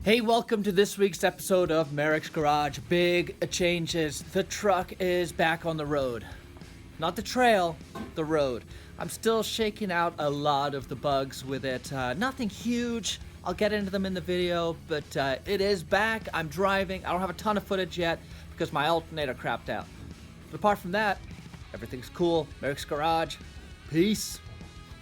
Hey, welcome to this week's episode of Merricks Garage. Big changes. The truck is back on the road. Not the trail, the road. I'm still shaking out a lot of the bugs with it. Nothing huge. I'll get into them in the video, but it is back. I'm driving. I don't have a ton of footage yet because my alternator crapped out. But apart from that, everything's cool. Merricks Garage. Peace.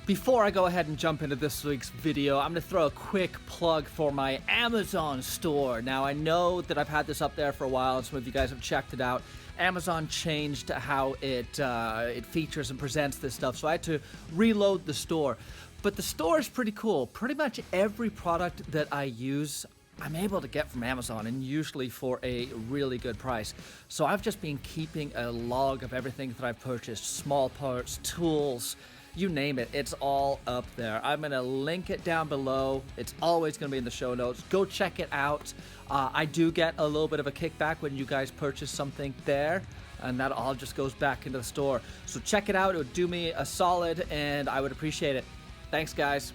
Before I go ahead and jump into this week's video, I'm going to throw a quick plug for my Amazon store. Now, I know that I've had this up there for a while, and some of you guys have checked it out. Amazon changed how it features and presents this stuff, so I had to reload the store. But the store is pretty cool. Pretty much every product that I use, I'm able to get from Amazon, and usually for a really good price. So I've just been keeping a log of everything that I've purchased, small parts, tools, you name it, it's all up there. I'm going to link it down below. It's always going to be in the show notes. Go check it out. I do get a little bit of a kickback when you guys purchase something there, and that all just goes back into the store. So check it out. It would do me a solid, and I would appreciate it. Thanks, guys.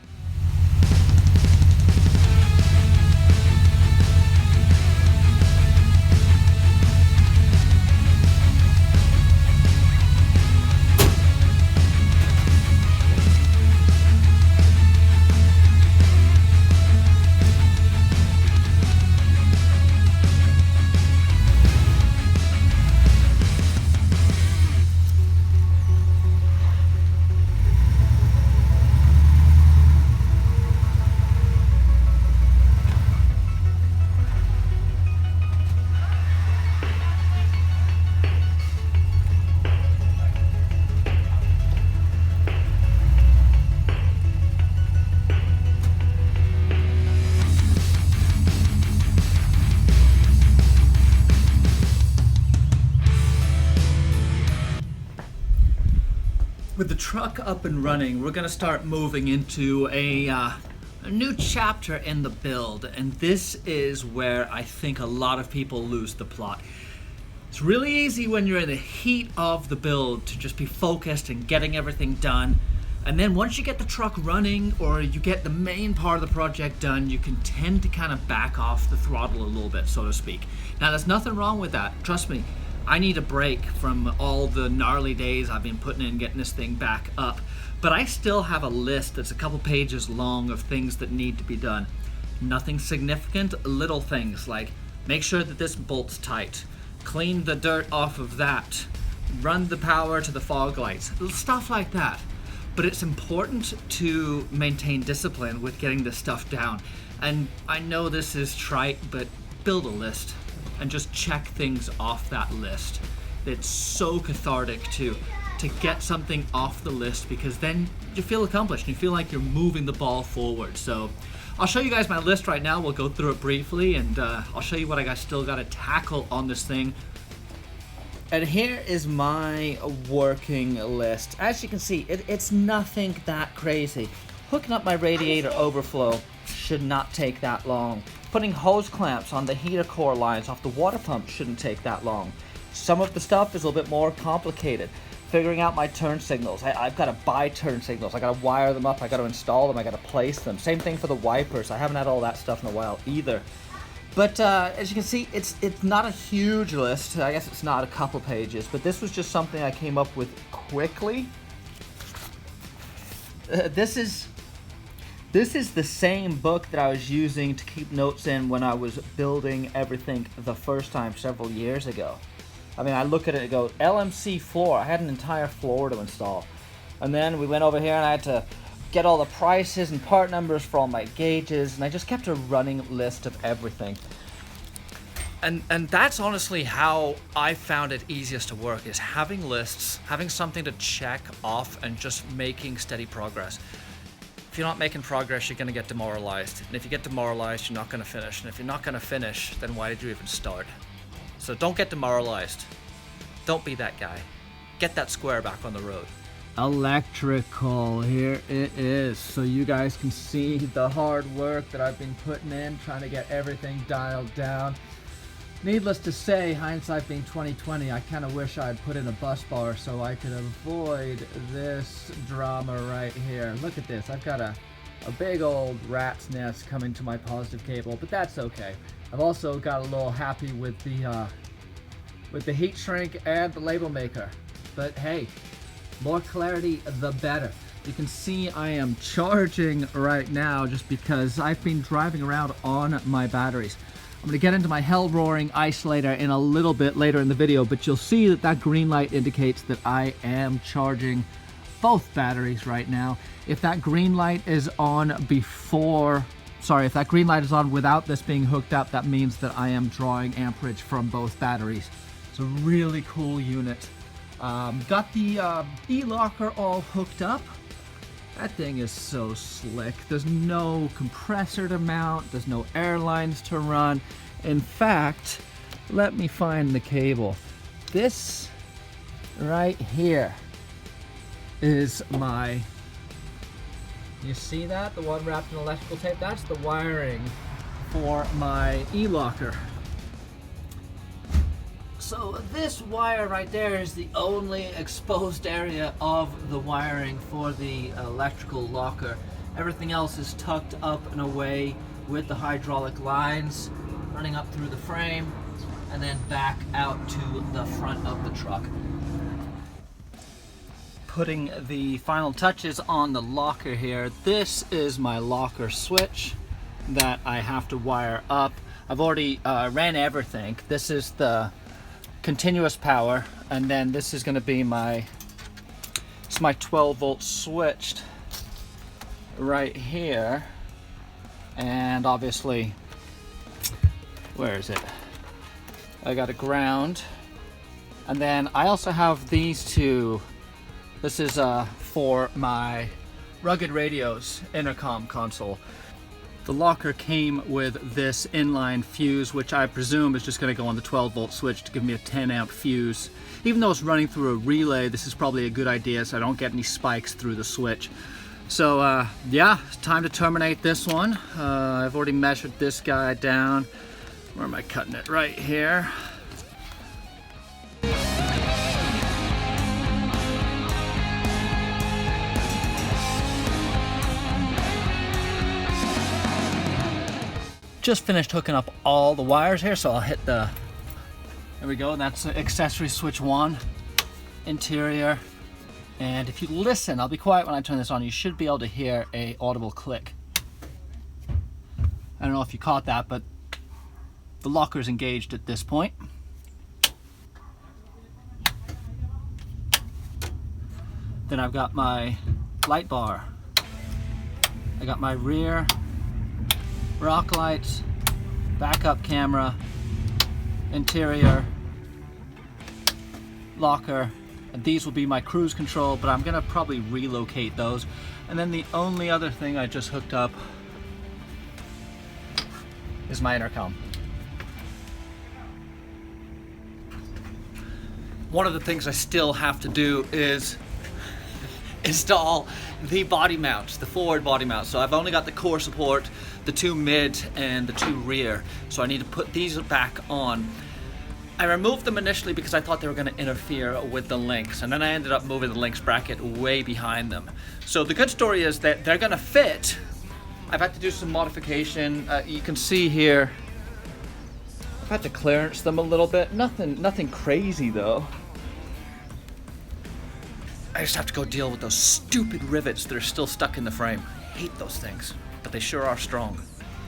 With the truck up and running, we're going to start moving into a new chapter in the build, and this is where I think a lot of people lose the plot. It's really easy when you're in the heat of the build to just be focused and getting everything done, and then once you get the truck running or you get the main part of the project done, you can tend to kind of back off the throttle a little bit, so to speak. Now, there's nothing wrong with that. Trust me. I need a break from all the gnarly days I've been putting in getting this thing back up. But I still have a list that's a couple pages long of things that need to be done. Nothing significant, little things like make sure that this bolt's tight, clean the dirt off of that, run the power to the fog lights, stuff like that. But it's important to maintain discipline with getting this stuff down. And I know this is trite, but build a list and just check things off that list. It's so cathartic to get something off the list, because then you feel accomplished and you feel like you're moving the ball forward. So I'll show you guys my list right now. We'll go through it briefly, and I'll show you what I still got to tackle on this thing. And here is my working list. As you can see, it's nothing that crazy. Hooking up my radiator overflow should not take that long. Putting hose clamps on the heater core lines off the water pump shouldn't take that long. Some of the stuff is a little bit more complicated. Figuring out my turn signals. I've got to buy turn signals. I got to wire them up. I got to install them. I got to place them. Same thing for the wipers. I haven't had all that stuff in a while either. But as you can see, it's not a huge list. I guess it's not a couple pages, but this was just something I came up with quickly. This is the same book that I was using to keep notes in when I was building everything the first time several years ago. I mean, I look at it and go, LMC floor. I had an entire floor to install. And then we went over here and I had to get all the prices and part numbers for all my gauges, and I just kept a running list of everything. And that's honestly how I found it easiest to work, is having lists, having something to check off, and just making steady progress. If you're not making progress, you're going to get demoralized. And if you get demoralized, you're not going to finish. And if you're not going to finish, then why did you even start? So don't get demoralized. Don't be that guy. Get that square back on the road. Electrical, here it is. So you guys can see the hard work that I've been putting in, trying to get everything dialed down. Needless to say, hindsight being 2020, I kind of wish I had put in a bus bar so I could avoid this drama right here. Look at this. I've got a a big old rat's nest coming to my positive cable, but that's okay. I've also got a little happy with the heat shrink and the label maker. But hey, more clarity, the better. You can see I am charging right now just because I've been driving around on my batteries. I'm going to get into my hell roaring isolator in a little bit later in the video, but you'll see that that green light indicates that I am charging both batteries right now. If that green light is on if that green light is on without this being hooked up, that means that I am drawing amperage from both batteries. It's a really cool unit. Got the e-locker all hooked up. That thing is so slick. There's no compressor to mount, there's no air lines to run. In fact, let me find the cable. This right here is my, you see that? The one wrapped in electrical tape? That's the wiring for my e-locker. So this wire right there is the only exposed area of the wiring for the electrical locker. Everything else is tucked up and away with the hydraulic lines running up through the frame and then back out to the front of the truck. Putting the final touches on the locker here. This is my locker switch that I have to wire up. I've already ran everything. This is the continuous power, and then this is going to be my 12 volt switched right here, and obviously, where is it? I got a ground, and then I also have these two. This is for my Rugged Radios intercom console. The locker came with this inline fuse, which I presume is just going to go on the 12 volt switch to give me a 10 amp fuse. Even though it's running through a relay, this is probably a good idea so I don't get any spikes through the switch. So yeah, it's time to terminate this one. I've already measured this guy down. Where am I cutting it? Right here. Just finished hooking up all the wires here, so I'll hit there we go. That's accessory switch 1, interior, and if you listen, I'll be quiet when I turn this on, you should be able to hear a audible click. I don't know if you caught that, but the locker's engaged at this point. Then I've got my light bar. I got my rear rock lights, backup camera, interior, locker, and these will be my cruise control, but I'm gonna probably relocate those. And then the only other thing I just hooked up is my intercom. One of the things I still have to do is install the body mounts, the forward body mounts. So I've only got the core support, the 2 mid and the 2 rear. So I need to put these back on. I removed them initially because I thought they were going to interfere with the links, and then I ended up moving the links bracket way behind them. So the good story is that they're going to fit. I've had to do some modification. You can see here, I've had to clearance them a little bit. Nothing crazy though. I just have to go deal with those stupid rivets that are still stuck in the frame. I hate those things, but they sure are strong.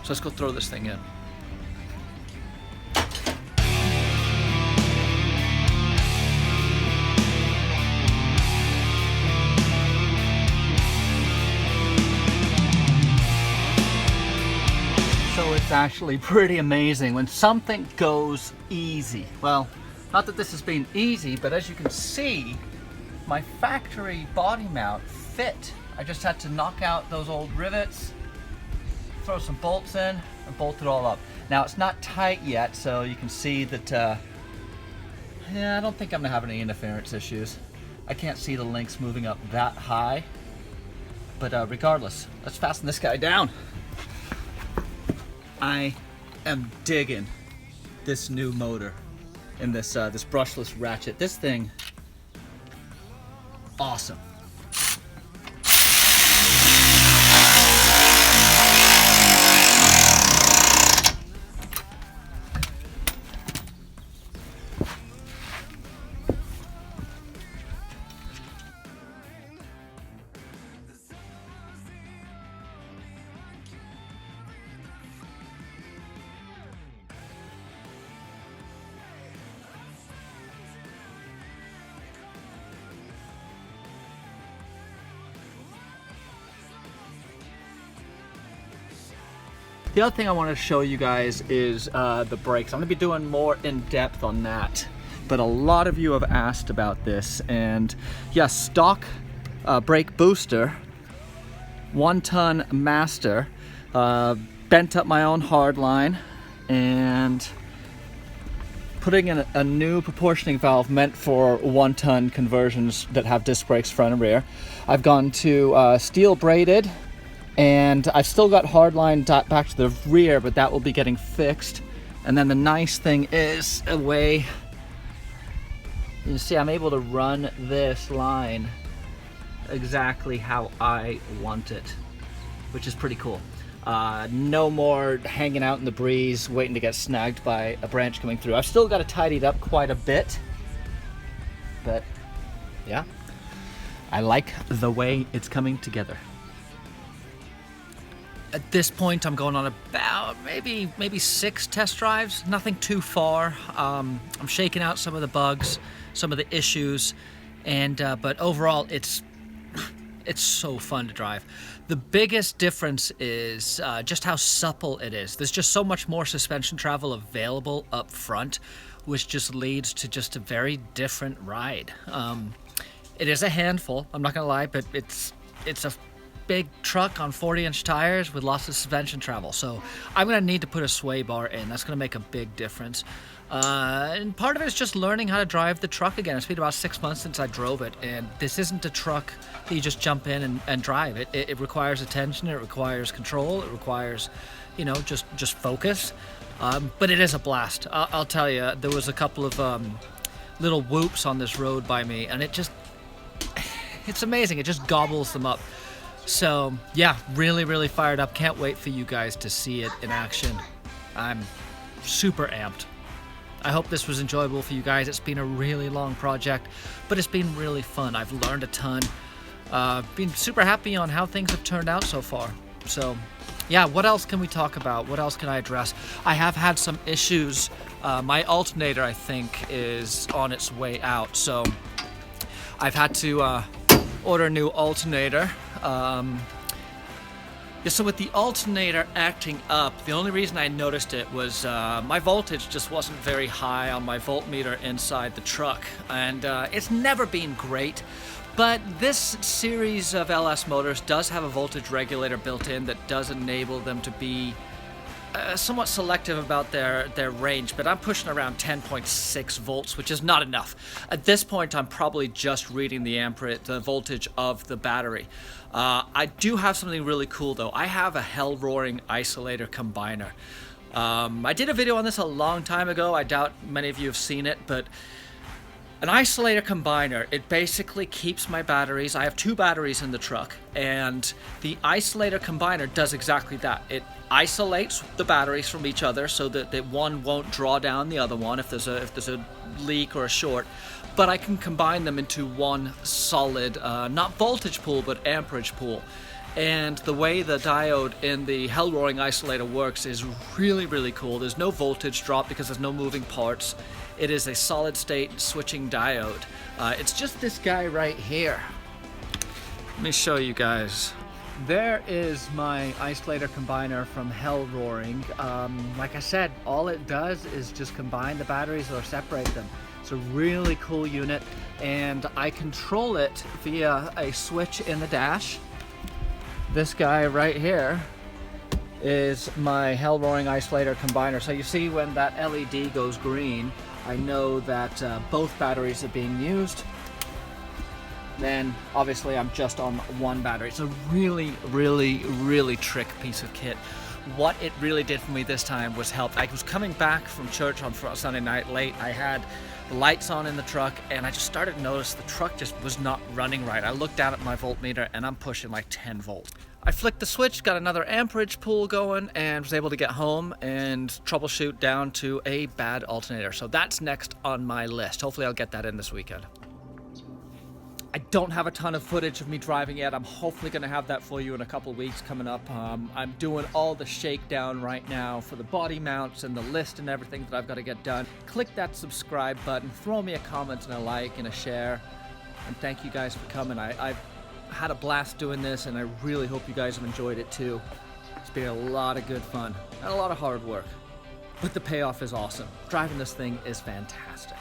So let's go throw this thing in. So it's actually pretty amazing when something goes easy. Well, not that this has been easy, but as you can see, my factory body mount fit. I just had to knock out those old rivets, throw some bolts in, and bolt it all up. Now it's not tight yet, so you can see that, yeah, I don't think I'm gonna have any interference issues. I can't see the links moving up that high, but regardless, let's fasten this guy down. I am digging this new motor and this brushless ratchet. This thing, awesome. The other thing I want to show you guys is the brakes. I'm going to be doing more in depth on that, but a lot of you have asked about this. And yes, stock brake booster, 1-ton master, bent up my own hard line, and putting in a new proportioning valve meant for 1-ton conversions that have disc brakes front and rear. I've gone to steel braided, and I've still got hardline back to the rear, but that will be getting fixed. And then the nice thing is, you see I'm able to run this line exactly how I want it, which is pretty cool. No more hanging out in the breeze waiting to get snagged by a branch coming through. I've still got to tidy it up quite a bit, but yeah, I like the way it's coming together. At this point, I'm going on about maybe 6 test drives, nothing too far. I'm shaking out some of the bugs, some of the issues, and but overall, it's so fun to drive. The biggest difference is just how supple it is. There's just so much more suspension travel available up front, which just leads to just a very different ride. It is a handful, I'm not gonna lie, but it's a big truck on 40-inch tires with lots of suspension travel. So I'm gonna need to put a sway bar in. That's gonna make a big difference. And part of it is just learning how to drive the truck again. It's been about 6 months since I drove it, and this isn't a truck that you just jump in and drive. It requires attention, it requires control, it requires, you know, just focus. But it is a blast. I'll tell you, there was a couple of little whoops on this road by me, and it's amazing. It just gobbles them up. So yeah, really fired up. Can't wait for you guys to see it in action. I'm super amped. I hope this was enjoyable for you guys. It's been a really long project, but it's been really fun. I've learned a ton. Been super happy on how things have turned out so far. So yeah, what else can we talk about? What else can I address? I have had some issues. My alternator, I think, is on its way out. So I've had to order a new alternator. So with the alternator acting up, the only reason I noticed it was my voltage just wasn't very high on my voltmeter inside the truck, and it's never been great. But this series of LS motors does have a voltage regulator built in that does enable them to be somewhat selective about their range, but I'm pushing around 10.6 volts, which is not enough. At this point, I'm probably just reading the voltage of the battery. I do have something really cool though. I have a hell-roaring Isolator Combiner. I did a video on this a long time ago. I doubt many of you have seen it, but an Isolator Combiner, it basically keeps my batteries. I have 2 batteries in the truck, and the Isolator Combiner does exactly that. It isolates the batteries from each other so that one won't draw down the other one if there's a leak or a short. But I can combine them into one solid, not voltage pool, but amperage pool. And the way the diode in the hell-roaring Isolator works is really cool. There's no voltage drop because there's no moving parts. It is a solid-state switching diode. It's just this guy right here. Let me show you guys. There is my Isolator Combiner from Hell Roaring. Like I said, all it does is just combine the batteries or separate them. It's a really cool unit, and I control it via a switch in the dash. This guy right here is my Hell Roaring Isolator Combiner. So you see when that LED goes green, I know that both batteries are being used. Then obviously I'm just on one battery. It's a really trick piece of kit. What it really did for me this time was help. I was coming back from church on Sunday night late. I had the lights on in the truck, and I just started to notice the truck just was not running right. I looked down at my voltmeter and I'm pushing like 10 volts. I flicked the switch, got another amperage pool going, and was able to get home and troubleshoot down to a bad alternator. So that's next on my list. Hopefully I'll get that in this weekend. I don't have a ton of footage of me driving yet. I'm hopefully going to have that for you in a couple weeks coming up. I'm doing all the shakedown right now for the body mounts and the list and everything that I've got to get done. Click that subscribe button, throw me a comment and a like and a share. And thank you guys for coming. I've had a blast doing this, and I really hope you guys have enjoyed it too. It's been a lot of good fun and a lot of hard work. But the payoff is awesome. Driving this thing is fantastic.